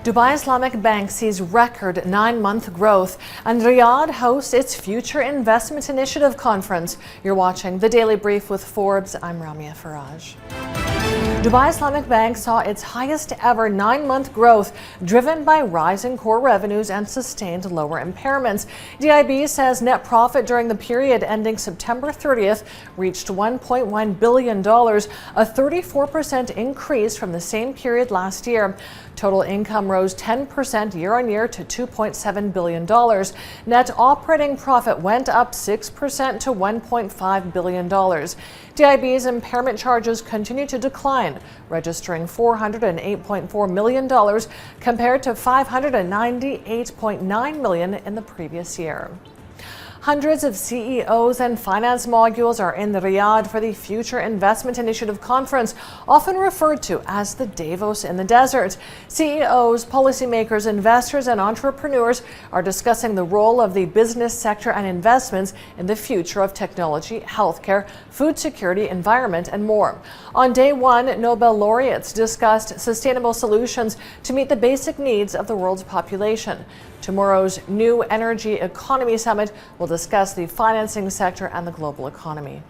Dubai Islamic Bank sees record 9-month growth, and Riyadh hosts its Future Investment Initiative Conference. You're watching The Daily Brief with Forbes. I'm Ramia Faraj. Dubai Islamic Bank saw its highest ever 9-month growth, driven by rising core revenues and sustained lower impairments. DIB says net profit during the period ending September 30th reached $1.1 billion, a 34% increase from the same period last year. Total income rose 10% year-on-year to $2.7 billion. Net operating profit went up 6% to $1.5 billion. DIB's impairment charges continue to decline, registering $408.4 million compared to $598.9 million in the previous year. Hundreds of CEOs and finance moguls are in Riyadh for the Future Investment Initiative Conference, often referred to as the Davos in the desert. CEOs, policymakers, investors, and entrepreneurs are discussing the role of the business sector and investments in the future of technology, healthcare, food security, environment, and more. On day one, Nobel laureates discussed sustainable solutions to meet the basic needs of the world's population. Tomorrow's New Energy Economy Summit will discuss the financing sector and the global economy.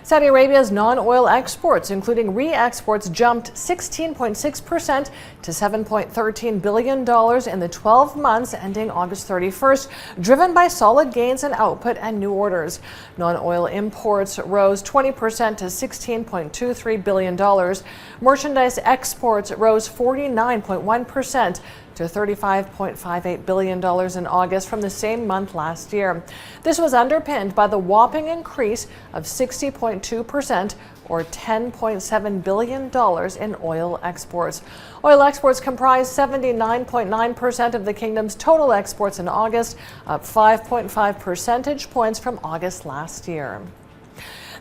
Saudi Arabia's non-oil exports, including re-exports, jumped 16.6% to $7.13 billion in the 12 months ending August 31st, driven by solid gains in output and new orders. Non-oil imports rose 20% to $16.23 billion. Merchandise exports rose 49.1% to $35.58 billion in August from the same month last year. This was underpinned by the whopping increase of 60.2%, or $10.7 billion in oil exports. Oil exports comprise 79.9% of the kingdom's total exports in August, up 5.5 percentage points from August last year.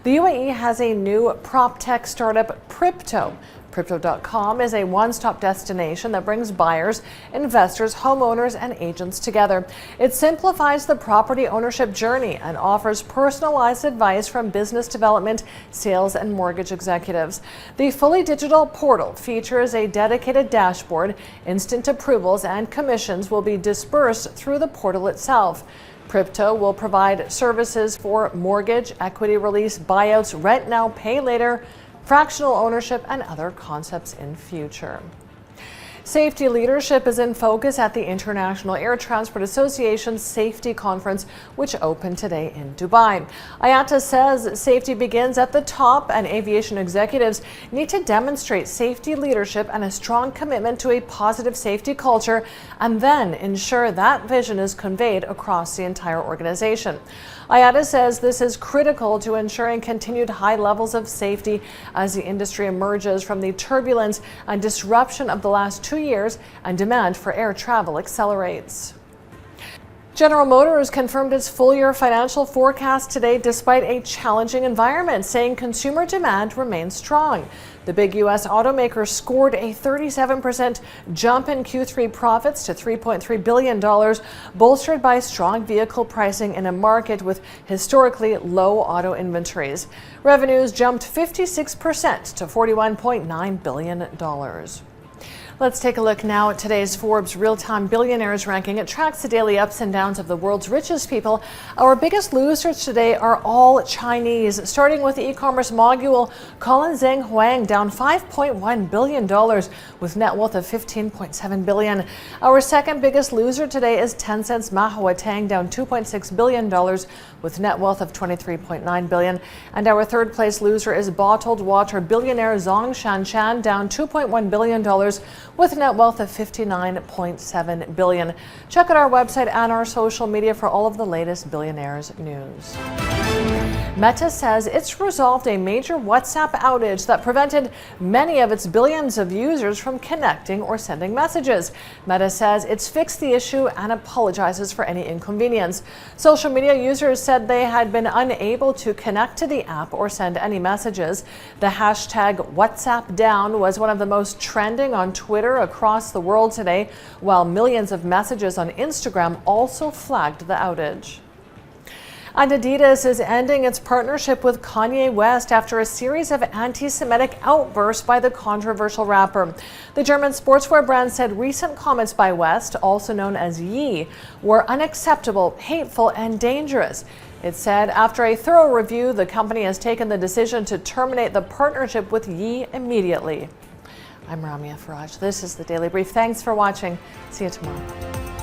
The UAE has a new prop tech startup, Crypto. Crypto.com is a one-stop destination that brings buyers, investors, homeowners, and agents together. It simplifies the property ownership journey and offers personalized advice from business development, sales, and mortgage executives. The fully digital portal features a dedicated dashboard. Instant approvals and commissions will be dispersed through the portal itself. Crypto will provide services for mortgage, equity release, buyouts, rent now, pay later, fractional ownership, and other concepts in future. Safety leadership is in focus at the International Air Transport Association's Safety Conference, which opened today in Dubai. IATA says safety begins at the top, and aviation executives need to demonstrate safety leadership and a strong commitment to a positive safety culture, and then ensure that vision is conveyed across the entire organization. IATA says this is critical to ensuring continued high levels of safety as the industry emerges from the turbulence and disruption of the last 2 years and demand for air travel accelerates. General Motors confirmed its full-year financial forecast today despite a challenging environment, saying consumer demand remains strong. The big U.S. automaker scored a 37% jump in Q3 profits to $3.3 billion, bolstered by strong vehicle pricing in a market with historically low auto inventories. Revenues jumped 56% to $41.9 billion. Let's take a look now at today's Forbes RealTime Billionaires ranking. It tracks the daily ups and downs of the world's richest people. Our biggest losers today are all Chinese, starting with the e-commerce mogul Colin Zheng Huang, down $5.1 billion with net worth of $15.7 billion. Our second biggest loser today is Tencent's Ma Huateng, down $2.6 billion with net wealth of $23.9 billion. And our third place loser is bottled water billionaire Zhong Shanshan, down $2.1 billion with net wealth of $59.7 billion. Check out our website and our social media for all of the latest Billionaires news. Meta says it's resolved a major WhatsApp outage that prevented many of its billions of users from connecting or sending messages. Meta says it's fixed the issue and apologizes for any inconvenience. Social media users said they had been unable to connect to the app or send any messages. The hashtag WhatsAppDown was one of the most trending on Twitter across the world today, while millions of messages on Instagram also flagged the outage. And Adidas is ending its partnership with Kanye West after a series of anti-Semitic outbursts by the controversial rapper. The German sportswear brand said recent comments by West, also known as Ye, were unacceptable, hateful, and dangerous. It said after a thorough review, the company has taken the decision to terminate the partnership with Ye immediately. I'm Ramia Faraj. This is the Daily Brief. Thanks for watching. See you tomorrow.